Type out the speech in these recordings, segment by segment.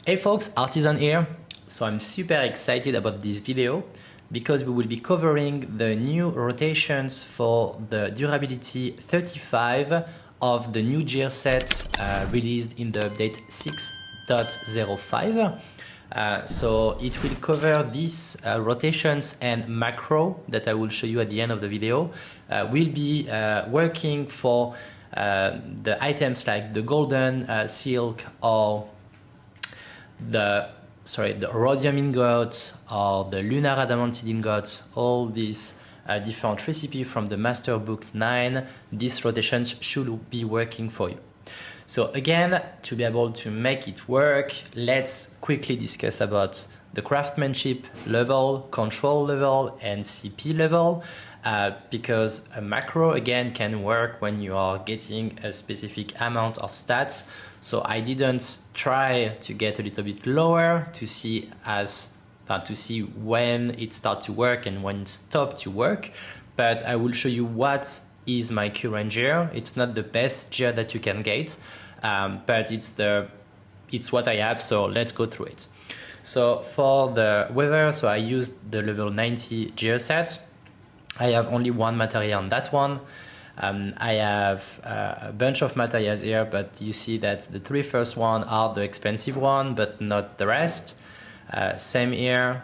Hey folks, Artisan here. So I'm super excited about this video because we will be covering the new rotations for the durability 35 of the new gear set released in the update 6.05. So it will cover these rotations and macro that I will show you at the end of the video. We'll be working for the items like the golden silk or the rhodium ingot or the lunar adamantine ingot, all these different recipes from the master book 9, these rotations should be working for you. So again, to be able to make it work, let's quickly discuss about the craftsmanship level, control level, and CP level, because a macro again can work when you are getting a specific amount of stats. So I didn't try to get a little bit lower to see when it starts to work and when it stopped to work, but I will show you what is my current gear. It's not the best gear that you can get, but it's what I have, so let's go through it. So for the weather, so I used the level 90 gear set. I have only one material on that one. I have a bunch of materials here, but you see that the three first one are the expensive one, but not the rest. Same here,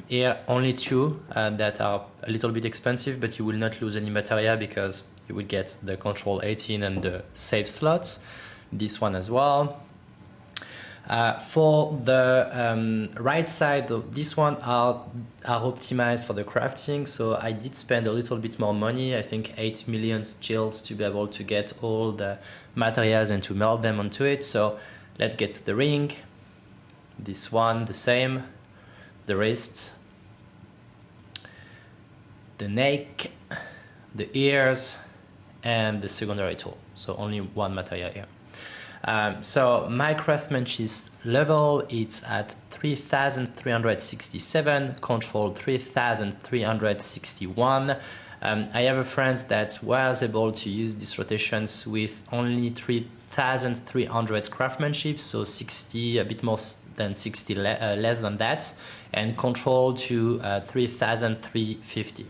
here only two that are a little bit expensive, but you will not lose any material because you will get the control 18 and the save slots. This one as well. For the right side, this one are optimized for the crafting, so I did spend a little bit more money, I think 8 million gills to be able to get all the materials and to melt them onto it. So let's get to the ring. This one, the same. The wrist, the neck, the ears, and the secondary tool. So only one material here. So my craftsmanship level, it's at 3,367, control 3,361. I have a friend that was able to use these rotations with only 3,300 craftsmanship, so 60, a bit more than 60 less than that, and control to 3,350.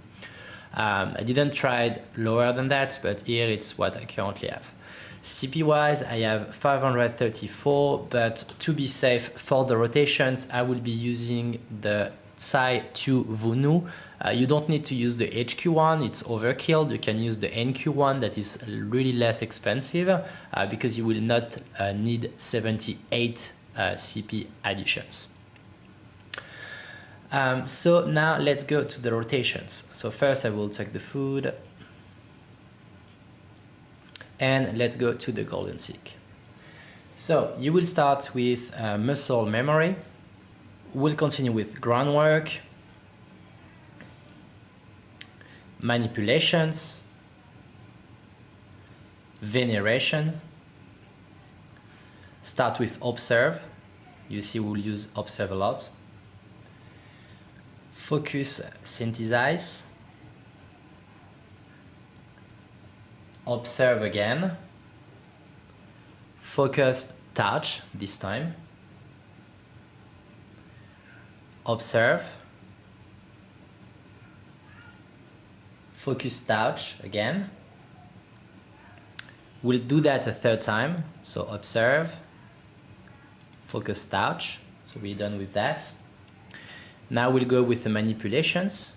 I didn't try lower than that, but here it's what I currently have. CP wise, I have 534, but to be safe for the rotations, I will be using the Tsai 2 Vunu. You don't need to use the HQ one, it's overkill. You can use the NQ one that is really less expensive because you will not need 78 CP additions. So now let's go to the rotations. So first I will take the food. And let's go to the golden silk. So you will start with muscle memory. We'll continue with groundwork, manipulations, veneration. Start with observe. You see we'll use observe a lot. Focus, synthesize. Observe again. Focused touch this time. Observe. Focus touch again. We'll do that a third time. So observe. Focus touch. So we're done with that. Now we'll go with the manipulations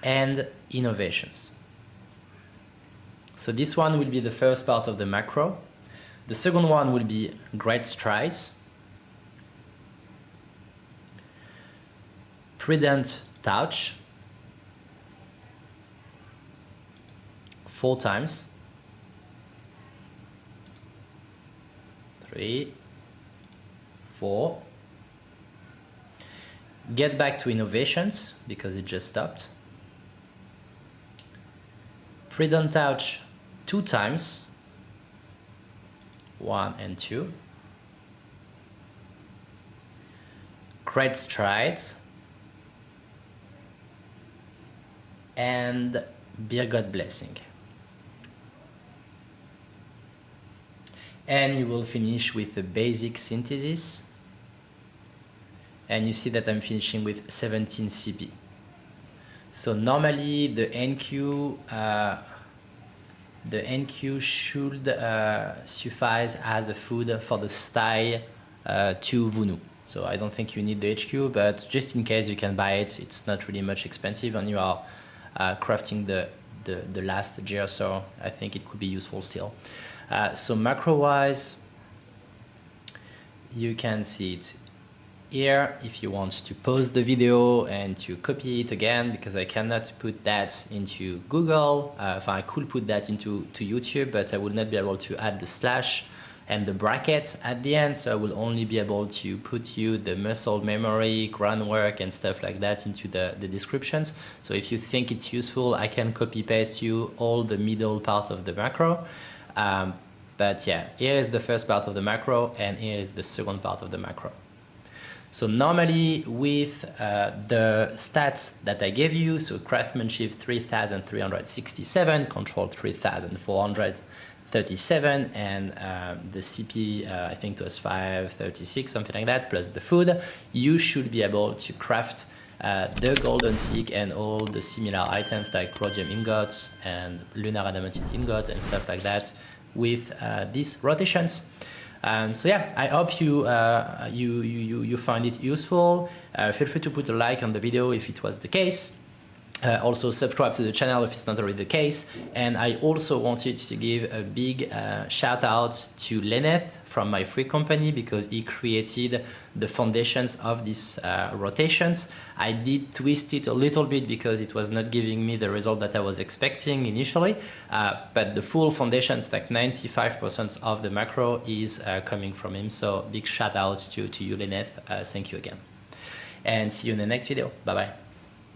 and innovations. So this one will be the first part of the macro. The second one will be great strides, prudent touch, 4 times, 3, 4. Get back to innovations because it just stopped. Prudent touch 2 times, 1 and 2. Great strides and Beer God blessing. and you will finish with the basic synthesis. And you see that I'm finishing with 17 CP. So normally the NQ should suffice as a food for the style 2 Vunu. So I don't think you need the HQ, but just in case you can buy it. It's not really much expensive, and you are crafting the last gear, so I think it could be useful still. So macro-wise, you can see it here if you want to pause the video and to copy it again, because I cannot put that into Google. I could put that into YouTube, but I will not be able to add the slash and the brackets at the end, so I will only be able to put you the muscle memory, groundwork and stuff like that into the descriptions. So if you think it's useful, I can copy paste you all the middle part of the macro. But yeah, here is the first part of the macro and here is the second part of the macro. So normally with the stats that I gave you, so craftsmanship 3367, control 3437, and the CP I think it was 536, something like that, plus the food, you should be able to craft the golden seek and all the similar items like rhodium ingots and lunar adamantite ingots and stuff like that with these rotations. So yeah, I hope you find it useful. Feel free to put a like on the video if it was the case. Also subscribe to the channel if it's not already the case. And I also wanted to give a big shout out to Lenneth from my free company, because he created the foundations of these rotations. I did twist it a little bit because it was not giving me the result that I was expecting initially, but the full foundations, like 95% of the macro, is coming from him. So big shout out to you, Lenneth. Thank you again, and see you in the next video. Bye bye.